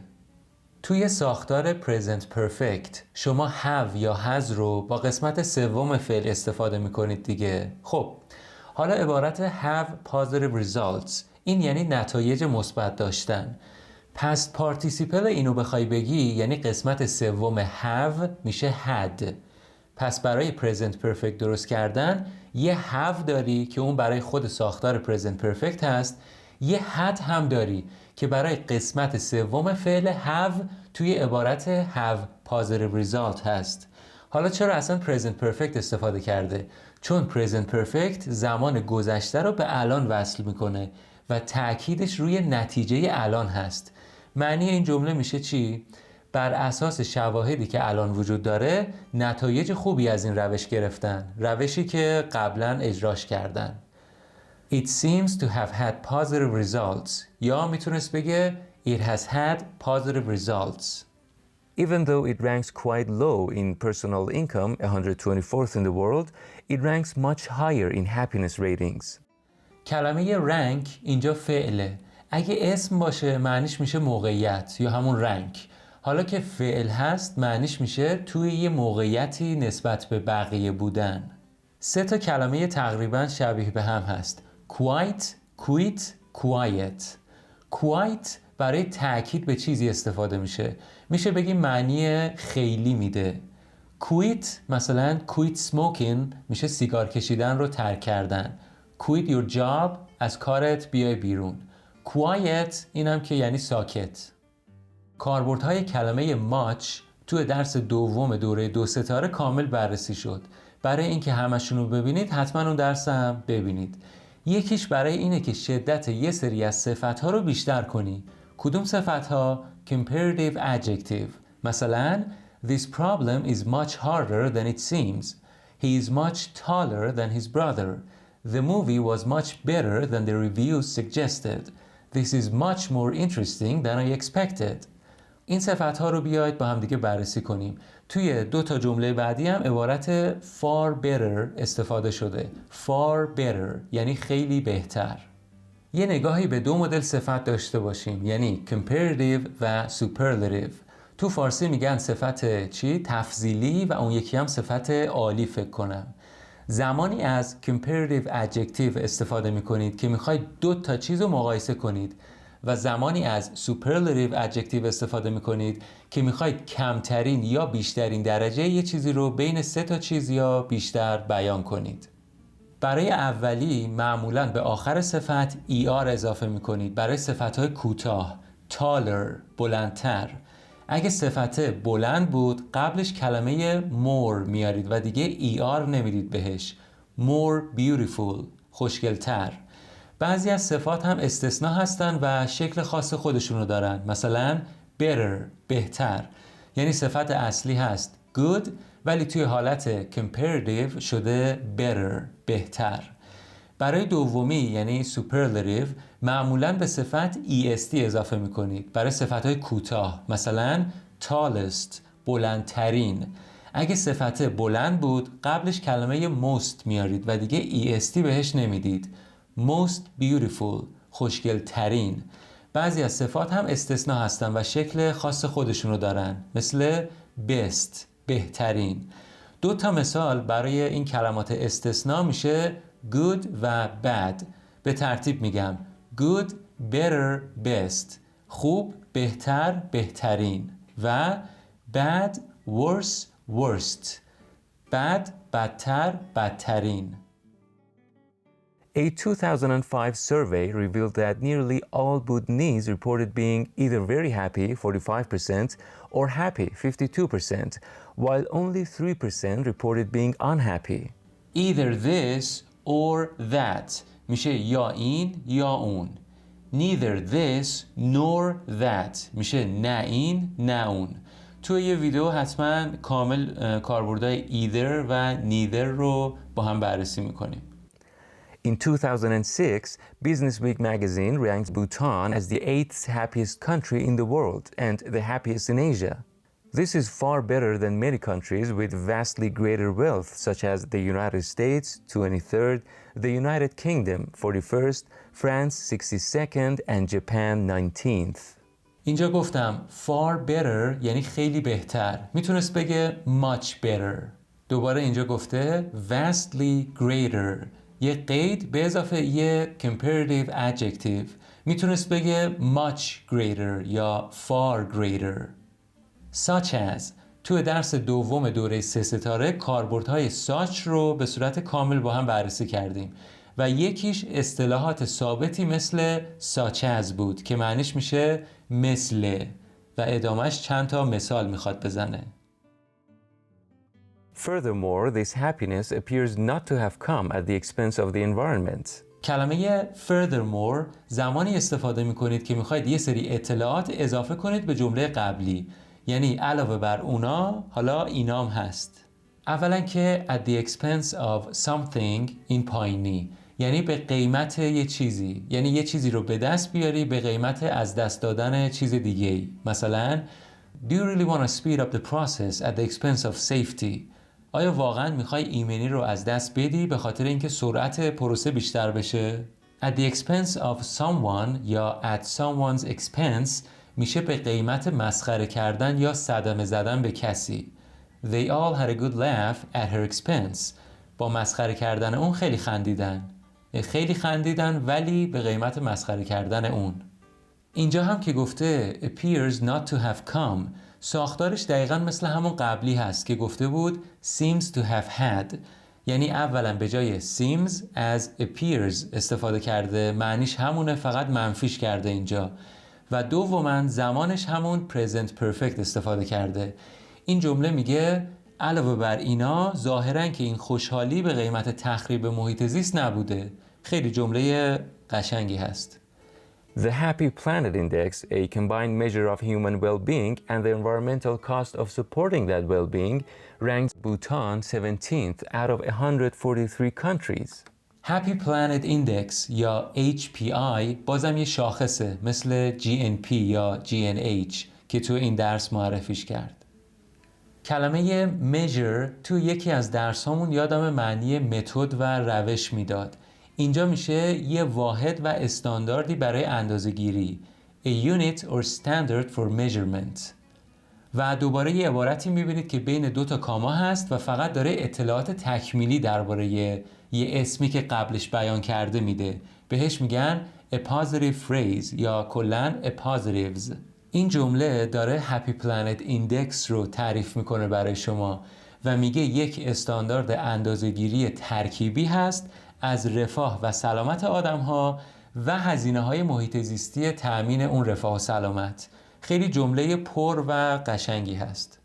Speaker 1: توی ساختار present perfect شما have یا has رو با قسمت سوم فعل استفاده میکنید دیگه. خب حالا عبارت have positive results، این یعنی نتایج مثبت داشتن. past participle اینو بخوای بگی یعنی قسمت سوم have میشه had. پس برای present perfect درست کردن یه have داری که اون برای خود ساختار present perfect هست، یه had هم داری که برای قسمت سوم فعل have توی عبارت have positive result هست. حالا چرا اصلا present perfect استفاده کرده؟ چون present perfect زمان گذشته رو به الان وصل میکنه و تأکیدش روی نتیجه الان هست. معنی این جمله میشه چی؟ بر اساس شواهدی که الان وجود داره نتایج خوبی از این روش گرفتن، روشی که قبلا اجراش کردن. It seems to have had positive results، یا میتونست بگه It has had positive results.
Speaker 2: Even though it ranks quite low in personal income, 124th in the world, it ranks much higher in happiness ratings.
Speaker 1: کلمه rank اینجا فعله. اگه اسم باشه معنیش میشه موقعیت یا همون رنک. حالا که فعل هست معنیش میشه توی یه موقعیتی نسبت به بقیه بودن. 3 تا کلمه تقریبا شبیه به هم هست. quite، quit، quiet. quite برای تأکید به چیزی استفاده میشه. میشه بگیم معنی خیلی میده. quit مثلا quit smoking میشه سیگار کشیدن رو ترک کردن. quit your job از کارت بیای بیرون. quiet اینم که یعنی ساکت. کاربردهای کلمه much توی درس دوم دوره 2 ستاره کامل بررسی شد. برای اینکه همشون رو ببینید حتما اون درس هم ببینید. یکیش برای اینه که شدت یه سری از صفت‌ها رو بیشتر کنی. کدوم صفت‌ها؟ comparative adjective. مثلا This problem is much harder than it seems. He is much taller than his brother. The movie was much better than the reviews suggested. This is much more interesting than I expected. این صفت‌ها رو بیاید با هم دیگه بررسی کنیم. توی 2 تا جمله بعدی هم عبارت far better استفاده شده. far better یعنی خیلی بهتر. یه نگاهی به 2 مدل صفت داشته باشیم، یعنی comparative و superlative. تو فارسی میگن صفت چی؟ تفضیلی و اون یکی هم صفت عالی فکر کنم. زمانی از comparative adjective استفاده میکنید که میخواید 2 تا چیز رو مقایسه کنید و زمانی از superlative adjective استفاده میکنید که میخواید کمترین یا بیشترین درجه یه چیزی رو بین 3 تا چیز یا بیشتر بیان کنید. برای اولی معمولاً به آخر صفت er اضافه میکنید برای صفت‌های کوتاه. taller بلندتر. اگه صفت بلند بود قبلش کلمه more میارید و دیگه er نمیدید بهش. more beautiful خوشگلتر. بعضی از صفات هم استثناء هستن و شکل خاص خودشونو دارن. مثلا better بهتر، یعنی صفت اصلی هست good ولی توی حالت comparative شده better بهتر. برای دومی یعنی superlative معمولاً به صفت est اضافه میکنید برای صفت‌های کوتاه. مثلا tallest بلندترین. اگه صفت بلند بود قبلش کلمه most میارید و دیگه est بهش نمیدید. most beautiful خوشگلترین. بعضی از صفات هم استثناء هستن و شکل خاص خودشونو دارن، مثل best بهترین. دو تا مثال برای این کلمات استثناء میشه good و bad. به ترتیب میگم good, better, best. خوب، بهتر، بهترین. و bad, worse, worst. bad، بدتر، بدترین.
Speaker 2: A 2005 survey revealed that nearly all Bhutanese reported being either very happy, 45%, or happy, 52%, while only 3% reported being unhappy.
Speaker 1: Either this or that میشه یا این یا اون. Neither this nor that میشه نه این نه اون. توی یه ویدیو حتما کامل کاربردهای either و neither رو با هم بررسی میکنیم.
Speaker 2: In 2006, Businessweek magazine ranked Bhutan as the 8th happiest country in the world and the happiest in Asia. This is far better than many countries with vastly greater wealth, such as the United States, 23rd, the United Kingdom, 41st, France, 62nd, and Japan, 19th.
Speaker 1: اینجا گفتم far better یعنی خیلی بهتر. میتونست بگه much better. دوباره اینجا گفته vastly greater. یه قید به اضافه یه comparative adjective. میتونست بگه much greater یا far greater. such as تو درس دوم دوره 3 ستاره کاربردهای such رو به صورت کامل با هم بررسی کردیم و یکیش اصطلاحات ثابتی مثل such as بود که معنیش میشه مثل و ادامهش چند تا مثال میخواد بزنه.
Speaker 2: Furthermore, this happiness appears not to have come at the expense of the environment.
Speaker 1: کلمه furthermore زمانی استفاده میکنید که میخواید یه سری اطلاعات اضافه کنید به جمله قبلی. یعنی علاوه بر اونا حالا اینام هست. اولا که at the expense of something این پایینی یعنی به قیمت یه چیزی، یعنی یه چیزی رو به دست بیاری به قیمت از دست دادن چیز دیگه ای. مثلا Do you really want to speed up the process at the expense of safety? آیا واقعا میخوای ایمنی رو از دست بدی به خاطر اینکه سرعت پروسه بیشتر بشه؟ At the expense of someone یا at someone's expense میشه به قیمت مسخره کردن یا صدمه زدن به کسی. They all had a good laugh at her expense. با مسخره کردن اون خیلی خندیدن ولی به قیمت مسخره کردن اون. اینجا هم که گفته appears not to have come ساختارش دقیقاً مثل همون قبلی هست که گفته بود seems to have had. یعنی اولا به جای seems از appears استفاده کرده، معنیش همونه فقط منفیش کرده اینجا. و دوماً زمانش همون present perfect استفاده کرده. این جمله میگه علاوه بر اینا ظاهراً که این خوشحالی به قیمت تخریب محیط زیست نبوده. خیلی جمله قشنگی هست.
Speaker 2: The Happy Planet Index, a combined measure of human well-being and the environmental cost of supporting that well-being, ranks Bhutan 17th out of 143 countries.
Speaker 1: Happy Planet Index یا HPI بازم یه شاخصه مثل GNP یا GNH که تو این درس معرفیش کرد. کلمه measure تو یکی از درسامون یادم معنی متد و روش میداد. اینجا میشه یه واحد و استانداردی برای اندازه‌گیری. A unit or standard for measurement. و دوباره یه عبارتی میبینید که بین دو تا کاما هست و فقط داره اطلاعات تکمیلی درباره یه اسمی که قبلش بیان کرده میده. بهش میگن a positive phrase یا کلاً a positives. این جمله داره Happy Planet Index رو تعریف میکنه برای شما و میگه یک استاندارد اندازه‌گیری ترکیبی هست از رفاه و سلامت آدم‌ها و هزینه‌های محیط زیستی تأمین اون رفاه و سلامت. خیلی جمله پر و قشنگی هست.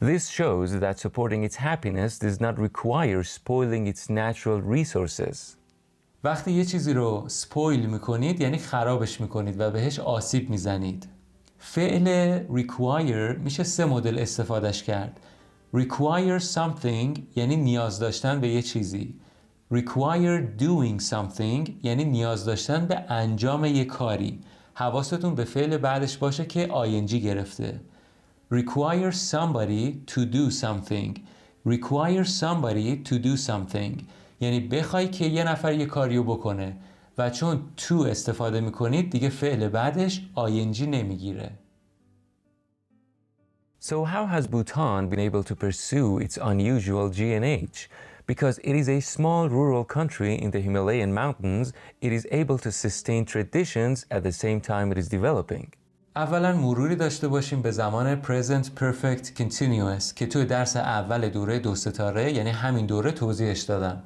Speaker 2: This shows that supporting its happiness does not require spoiling its natural resources.
Speaker 1: وقتی یه چیزی رو سپویل میکنید یعنی خرابش میکنید و بهش آسیب میزنید. فعل require میشه 3 مدل استفادهش کرد. Require something یعنی نیاز داشتن به یه چیزی. Require doing something یعنی نیاز داشتن به انجام یه کاری. حواستون به فعل بعدش باشه که ing گرفته. Require somebody to do something. Require somebody to do something یعنی بخوای که یه نفر یه کاریو بکنه و چون to استفاده میکنید دیگه فعل بعدش ing نمیگیره.
Speaker 2: So how has Bhutan been able to pursue its unusual G&H? Because it is a small rural country in the Himalayan mountains, it is able to sustain traditions at the same time it is developing.
Speaker 1: اولا مروری داشته باشیم به زمان present perfect continuous که توی درس اول دوره 2 ستاره یعنی همین دوره توضیحش دادم.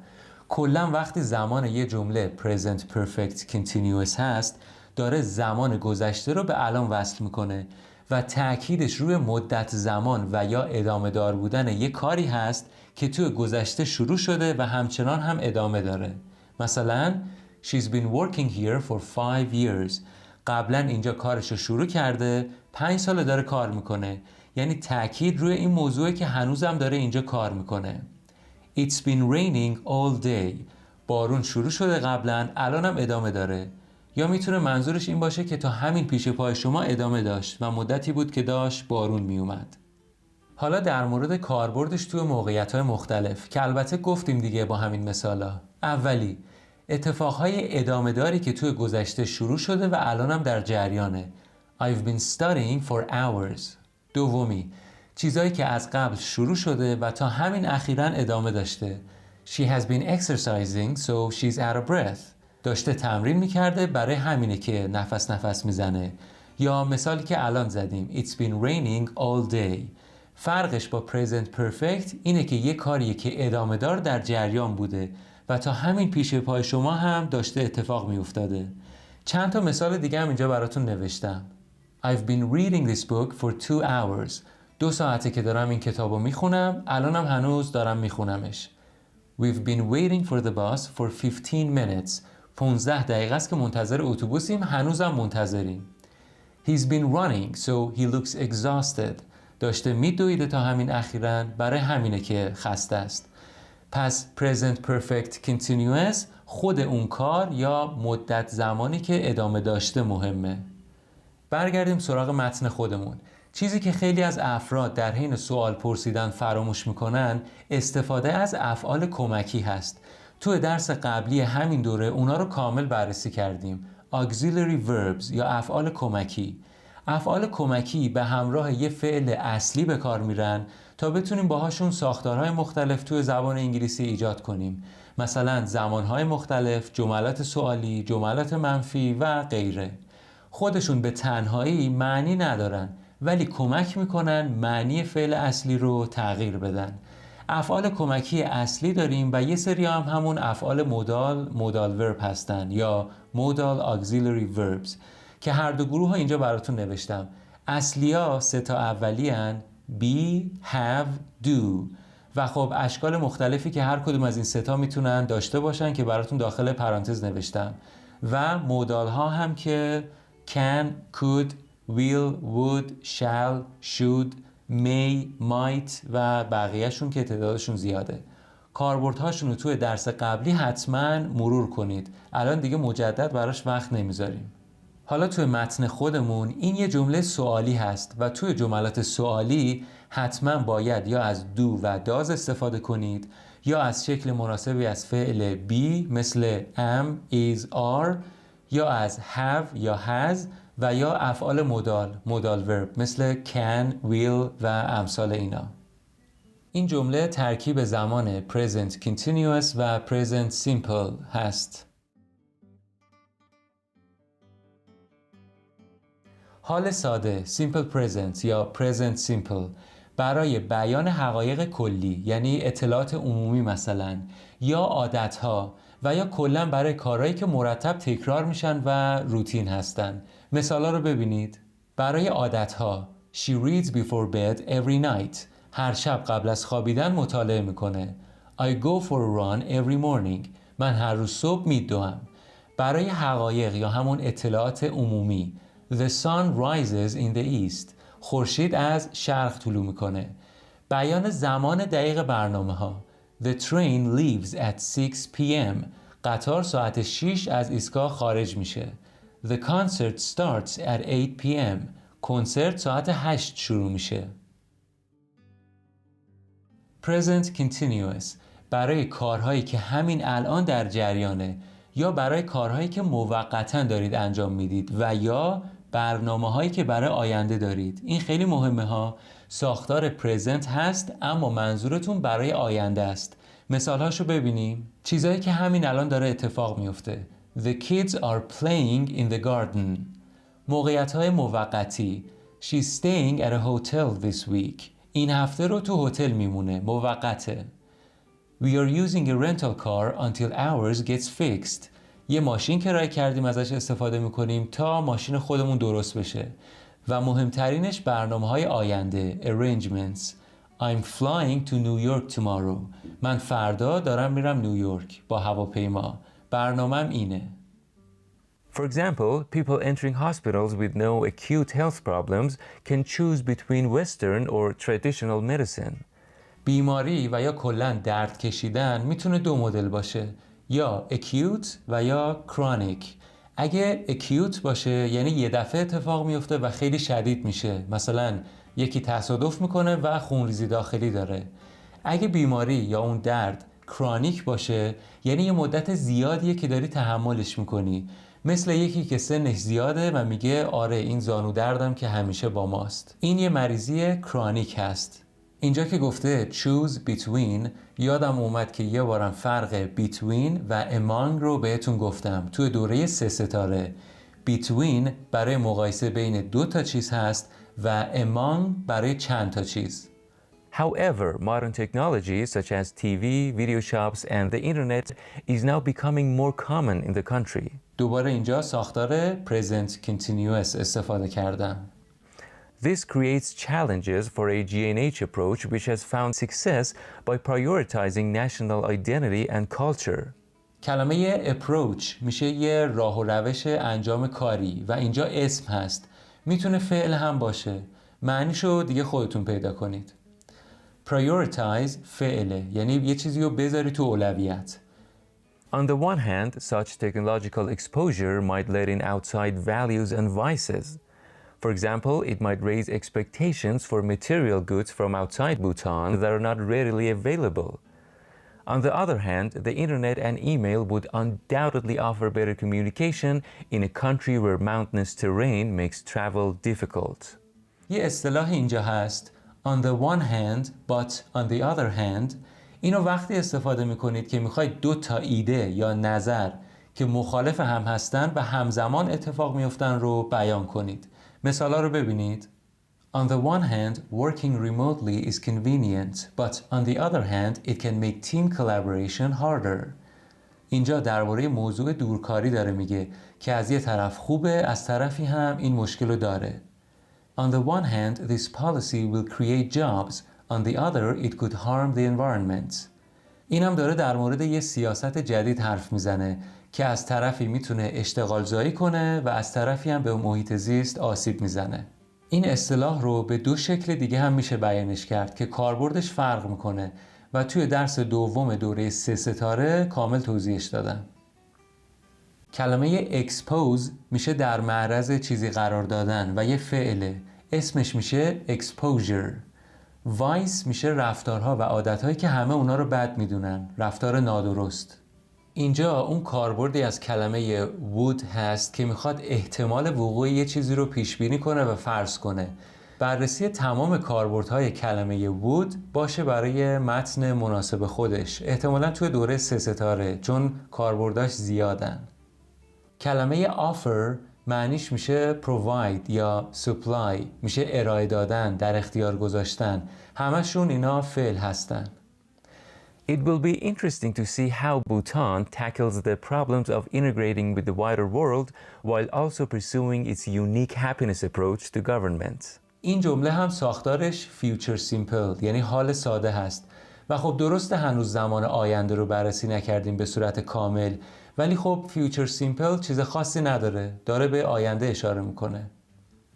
Speaker 1: کلا وقتی زمان یه جمله present perfect continuous هست داره زمان گذشته رو به الان وصل میکنه و تأکیدش روی مدت زمان و یا ادامه دار بودن یه کاری هست که توی گذشته شروع شده و همچنان هم ادامه داره. مثلا She's been working here for 5 years. قبلا اینجا کارش رو شروع کرده 5 سال داره کار میکنه، یعنی تأکید روی این موضوعه که هنوزم داره اینجا کار میکنه. It's been raining all day. بارون شروع شده قبلا الانم ادامه داره. یا میتونه منظورش این باشه که تا همین پیش پای شما ادامه داشت و مدتی بود که داشت بارون میومد. حالا در مورد کاربردش توی موقعیت‌های مختلف که البته گفتیم دیگه با همین مثالا. اولی، اتفاقهای ادامه داری که توی گذشته شروع شده و الانم در جریانه. I've been studying for hours. دومی، چیزایی که از قبل شروع شده و تا همین اخیراً ادامه داشته. She has been exercising so she's out of breath. داشته تمرین میکرده برای همینه که نفس میزنه. یا مثالی که الان زدیم It's been raining all day. فرقش با present perfect اینه که یه کاریه که ادامه دار در جریان بوده و تا همین پیش پای شما هم داشته اتفاق میافتاده. چند تا مثال دیگه هم اینجا براتون نوشتم. I've been reading this book for 2 hours. 2 ساعته که دارم این کتابو میخونم، الانم هنوز دارم میخونمش. We've been waiting for the bus for 15 minutes. 15 دقیقه است که منتظر اتوبوسیم، هنوزم منتظریم. He's been running so he looks exhausted. داشته میدویده تا همین اخیراً، برای همینه که خسته است. پس present perfect continuous خود اون کار یا مدت زمانی که ادامه داشته مهمه. برگردیم سراغ متن خودمون. چیزی که خیلی از افراد در حین سوال پرسیدن فراموش میکنن استفاده از افعال کمکی هست. تو درس قبلی همین دوره اونا رو کامل بررسی کردیم. auxiliary verbs یا افعال کمکی. افعال کمکی به همراه یه فعل اصلی به کار میرن تا بتونیم باهاشون ساختارهای مختلف توی زبان انگلیسی ایجاد کنیم. مثلا زمانهای مختلف، جملات سوالی، جملات منفی و غیره. خودشون به تنهایی معنی ندارن ولی کمک میکنن معنی فعل اصلی رو تغییر بدن. افعال کمکی اصلی داریم و یه سری هم همون افعال مودال ورب هستن یا مودال auxiliary verbs که هر دو گروه ها اینجا براتون نوشتم. اصلی ها 3 تا اولی هن be, have, do و خب اشکال مختلفی که هر کدوم از این 3 تا میتونن داشته باشن که براتون داخل پرانتز نوشتم و مودال ها هم که can, could, will, would, shall, should, may, might و بقیهشون که تعدادشون زیاده. کاربردهاشون رو توی درس قبلی حتما مرور کنید. الان دیگه مجدد براش وقت نمیذاریم. حالا توی متن خودمون این یه جمله سوالی هست و توی جملات سوالی حتما باید یا از دو و داز استفاده کنید یا از شکل مناسبی از فعل be مثل am, is, are یا از have یا has و یا افعال مودال ورب مثل can, will و امثال اینا. این جمله ترکیب زمان present continuous و present simple هست. حال ساده simple present یا present simple برای بیان حقایق کلی یعنی اطلاعات عمومی مثلا یا عادتها و یا کلا برای کارهایی که مرتب تکرار میشن و روتین هستن. مثالا رو ببینید. برای عادتها She reads before bed every night. هر شب قبل از خوابیدن مطالعه میکنه. I go for a run every morning. من هر روز صبح میدوام. برای حقایق یا همون اطلاعات عمومی The sun rises in the east. خورشید از شرق طلوع میکنه. بیان زمان دقیق برنامه ها The train leaves at 6 p.m. قطار ساعت 6 از ایستگاه خارج میشه. The concert starts at 8 p.m. کنسرت ساعت 8 شروع میشه. Present continuous برای کارهایی که همین الان در جریانه یا برای کارهایی که موقتاً دارید انجام میدید و یا برنامه‌هایی که برای آینده دارید. این خیلی مهمه ها. ساختار present هست اما منظورتون برای آینده است. مثالهاشو ببینیم. چیزایی که همین الان داره اتفاق میفته. The kids are playing in the garden. موقعیت‌های موقتی. She's staying at a hotel this week. این هفته رو تو هتل میمونه. موقته. We are using a rental car until ours gets fixed. یه ماشین کرایه کردیم ازش استفاده میکنیم تا ماشین خودمون درست بشه. و مهمترینش برنامه‌های آینده. Arrangements. I'm flying to New York tomorrow. من فردا دارم میرم نیویورک با هواپیما. برنامه‌م اینه.
Speaker 2: For example, people entering hospitals with no acute health problems can choose between Western or traditional medicine.
Speaker 1: بیماری و یا کلاً درد کشیدن میتونه دو مدل باشه، یا acute و یا chronic. اگه acute باشه یعنی یه دفعه اتفاق میفته و خیلی شدید میشه، مثلا یکی تصادف میکنه و خونریزی داخلی داره. اگه بیماری یا اون درد chronic باشه یعنی یه مدت زیادیه که داری تحملش میکنی، مثل یکی که سنش زیاده و میگه آره این زانو دردم که همیشه با ماست. این یه مریضی کرونیک هست. اینجا که گفته choose between، یادم اومد که یه بارم فرق between و among رو بهتون گفتم توی دوره 3 ستاره. between برای مقایسه بین دو تا چیز هست و among برای چند تا چیز.
Speaker 2: However, modern technology such as TV, video shops, and the internet is now becoming more common in the country.
Speaker 1: دوباره اینجا ساختار present continuous استفاده کردم.
Speaker 2: This creates challenges for a G&H approach which has found success by prioritizing national identity and culture.
Speaker 1: کلمه approach میشه یه راه و روش انجام کاری و اینجا اسم هست. میتونه فعل هم باشه. معنیشو دیگه خودتون پیدا کنید. Prioritize فعله، یعنی یه چیزی رو بذاری تو اولویت.
Speaker 2: On the one hand, such technological exposure might let in outside values and vices. For example, it might raise expectations for material goods from outside Bhutan that are not readily available. On the other hand, the internet and email would undoubtedly offer better communication in a country where mountainous terrain makes travel difficult.
Speaker 1: یه اصطلاح اینجا هست on the one hand but on the other hand. اینو وقتی استفاده میکنید که میخواید دو تا ایده یا نظر که مخالف هم هستن و همزمان اتفاق میفتن رو بیان کنید. مثالا رو ببینید. On the one hand, working remotely is convenient, but on the other hand, it can make team collaboration harder. اینجا درباره موضوع دورکاری داره میگه که از یه طرف خوبه، از طرفی هم این مشکل رو داره. On the one hand, this policy will create jobs. On the other, it could harm the environment. این هم داره در مورد یه سیاست جدید حرف میزنه که از طرفی میتونه اشتغال زایی کنه و از طرفی هم به محیط زیست آسیب میزنه. این اصطلاح رو به دو شکل دیگه هم میشه بیانش کرد که کاربردش فرق میکنه و توی درس دوم دوره 3 ستاره کامل توضیحش دادم. کلمه expose میشه در معرض چیزی قرار دادن و یه فعله. اسمش میشه exposure. vice میشه رفتارها و عادتهایی که همه اونا رو بد میدونن، رفتار نادرست. اینجا اون کاربردی از کلمه would هست که میخواد احتمال وقوع یه چیزی رو پیش بینی کنه و فرض کنه. بررسی تمام کاربردهای کلمه would باشه برای متن مناسب خودش، احتمالاً توی دوره 3 ستاره، چون کاربرداش زیادن. کلمه offer معنیش میشه provide یا supply، میشه ارائه دادن، در اختیار گذاشتن. همشون اینا فعل هستن.
Speaker 2: It will be interesting to see how Bhutan tackles the problems of integrating with the wider world while also pursuing its unique happiness approach to government.
Speaker 1: این جمله هم ساختارش future simple یعنی حال ساده هست و خب درسته هنوز زمان آینده رو بررسی نکردیم به صورت کامل، ولی خب future simple چیز خاصی نداره، داره به آینده اشاره میکنه.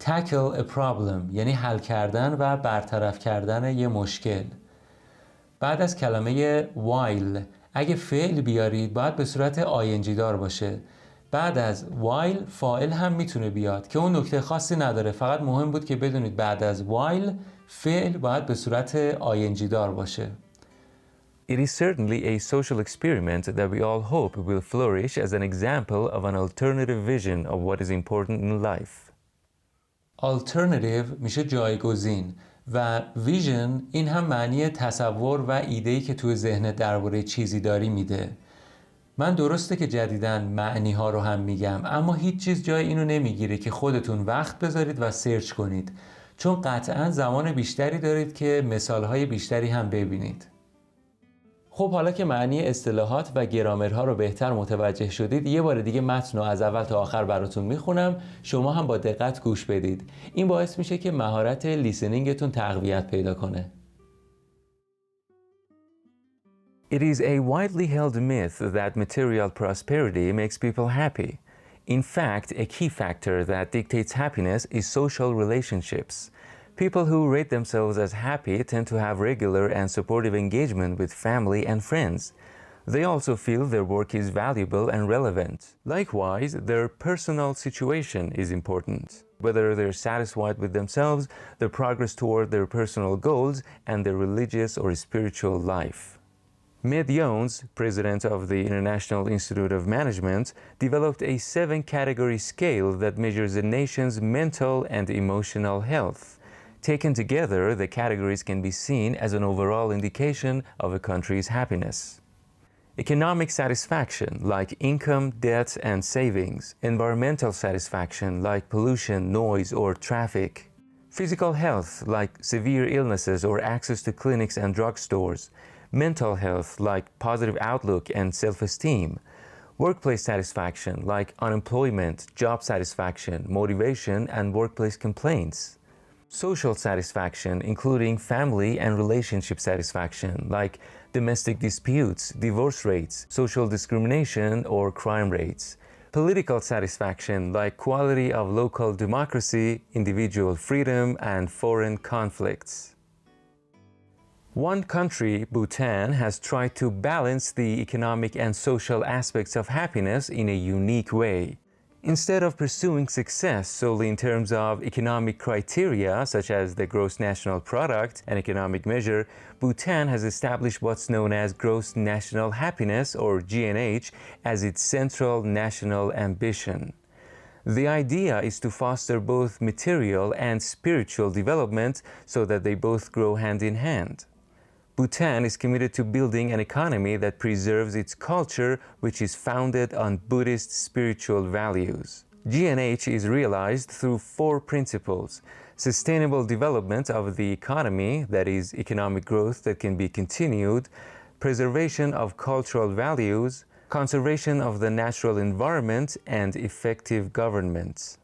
Speaker 1: Tackle a problem یعنی حل کردن و برطرف کردن یه مشکل. بعد از کلمه while اگه فعل بیارید باید به صورت ing دار باشه. بعد از while فاعل هم میتونه بیاد که اون نکته خاصی نداره، فقط مهم بود که بدونید بعد از while فعل باید به صورت ing دار باشه.
Speaker 2: It is certainly a social experiment that we all hope will flourish as an example of an alternative vision of what is important in life.
Speaker 1: Alternative میشه جایگزین و ویژن این هم معنی تصور و ایده‌ای که توی ذهنت درباره چیزی داری میده. من درسته که جدیداً معنی ها رو هم میگم، اما هیچ چیز جای اینو نمیگیره که خودتون وقت بذارید و سرچ کنید، چون قطعاً زمان بیشتری دارید که مثالهای بیشتری هم ببینید. خب حالا که معنی اصطلاحات و گرامرها رو بهتر متوجه شدید، یه بار دیگه متن رو از اول تا آخر براتون میخونم، شما هم با دقت گوش بدید. این باعث میشه که مهارت لیسنینگتون تقویت پیدا کنه.
Speaker 2: It is a widely held myth that material prosperity makes people happy. In fact, a key factor that dictates happiness is social relationships. People who rate themselves as happy tend to have regular and supportive engagement with family and friends. They also feel their work is valuable and relevant. Likewise, their personal situation is important. Whether they're satisfied with themselves, their progress toward their personal goals, and their religious or spiritual life. Med Jones, president of the International Institute of Management, developed a 7-category scale that measures a nation's mental and emotional health. Taken together, the categories can be seen as an overall indication of a country's happiness. Economic satisfaction, like income, debt, and savings. Environmental satisfaction, like pollution, noise, or traffic. Physical health, like severe illnesses or access to clinics and drugstores. Mental health, like positive outlook and self-esteem. Workplace satisfaction, like unemployment, job satisfaction, motivation, and workplace complaints. Social satisfaction, including family and relationship satisfaction, like domestic disputes, divorce rates, social discrimination, or crime rates. Political satisfaction, like quality of local democracy, individual freedom, and foreign conflicts. One country, Bhutan, has tried to balance the economic and social aspects of happiness in a unique way. Instead of pursuing success solely in terms of economic criteria, such as the gross national product, an economic measure, Bhutan has established what's known as gross national happiness, or GNH, as its central national ambition. The idea is to foster both material and spiritual development so that they both grow hand in hand. Bhutan is committed to building an economy that preserves its culture, which is founded on Buddhist spiritual values. GNH is realized through 4 principles: sustainable development of the economy, that is, economic growth that can be continued, preservation of cultural values, conservation of the natural environment, and effective government.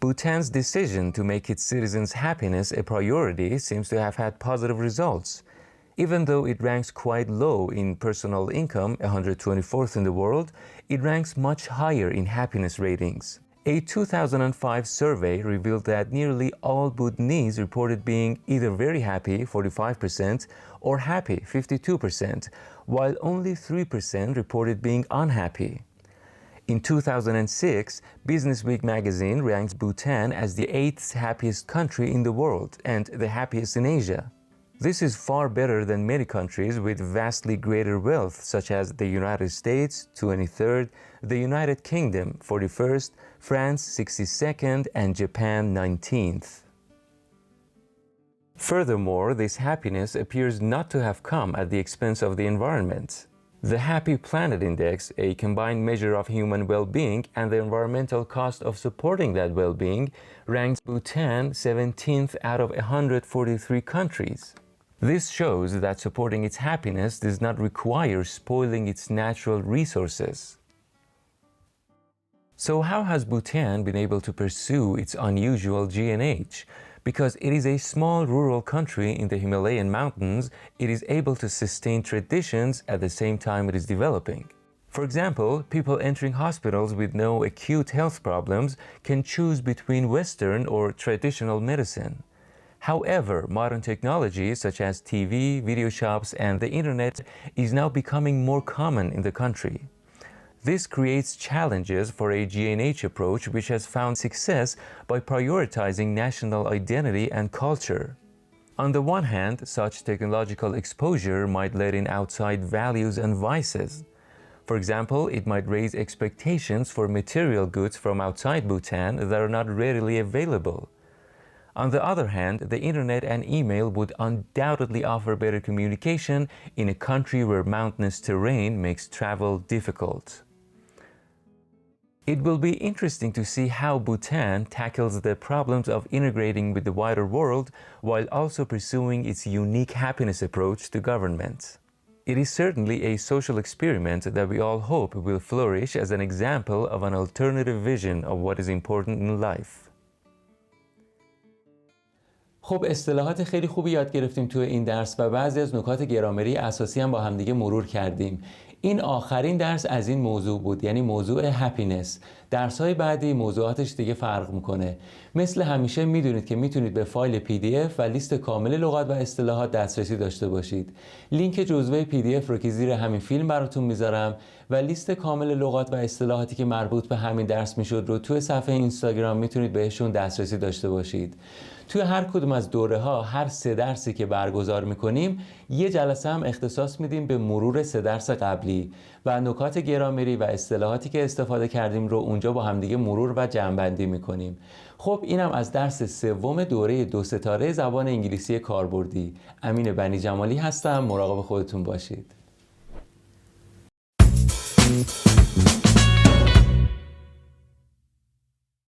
Speaker 2: Bhutan's decision to make its citizens' happiness a priority seems to have had positive results. Even though it ranks quite low in personal income, 124th in the world, it ranks much higher in happiness ratings. A 2005 survey revealed that nearly all Bhutanese reported being either very happy, 45%, or happy, 52%, while only 3% reported being unhappy. In 2006, Businessweek magazine ranked Bhutan as the 8th happiest country in the world and the happiest in Asia. This is far better than many countries with vastly greater wealth, such as the United States, 23rd, the United Kingdom, 41st, France, 62nd, and Japan, 19th. Furthermore, this happiness appears not to have come at the expense of the environment. The Happy Planet Index, a combined measure of human well-being and the environmental cost of supporting that well-being, ranks Bhutan 17th out of 143 countries. This shows that supporting its happiness does not require spoiling its natural resources. So how has Bhutan been able to pursue its unusual GNH? Because it is a small rural country in the Himalayan mountains, it is able to sustain traditions at the same time it is developing. For example, people entering hospitals with no acute health problems can choose between Western or traditional medicine. However, modern technology such as TV, video shops, and the internet is now becoming more common in the country. This creates challenges for a GNH approach which has found success by prioritizing national identity and culture. On the one hand, such technological exposure might let in outside values and vices. For example, it might raise expectations for material goods from outside Bhutan that are not readily available. On the other hand, the internet and email would undoubtedly offer better communication in a country where mountainous terrain makes travel difficult. It will be interesting to see how Bhutan tackles the problems of integrating with the wider world while also pursuing its unique happiness approach to government. It is certainly a social experiment that we all hope will flourish as an example of an alternative vision of what is important in life.
Speaker 1: خب اصطلاحات خیلی خوبی یاد گرفتیم توی این درس و بعضی از نکات گرامری اساسی هم با هم دیگه مرور کردیم. این آخرین درس از این موضوع بود، یعنی موضوع هپینس. درس‌های بعدی موضوعاتش دیگه فرق میکنه. مثل همیشه میدونید که میتونید به فایل PDF و لیست کامل لغات و اصطلاحات دسترسی داشته باشید. لینک جزوه PDF رو که زیر همین فیلم براتون میذارم و لیست کامل لغات و اصطلاحاتی که مربوط به همین درس میشد رو توی صفحه اینستاگرام میتونید بهشون دسترسی داشته باشید. توی هر کدوم از دوره‌ها هر 3 درسی که برگزار می‌کنیم یه جلسه هم اختصاص میدیم به مرور 3 درس قبلی و نکات گرامری و اصطلاحاتی که استفاده کردیم رو اونجا با همدیگه مرور و جمع‌بندی می‌کنیم. خب اینم از درس 3 دوره 2 ستاره زبان انگلیسی کاربردی. امین بنی جمالی هستم، مراقب خودتون باشید.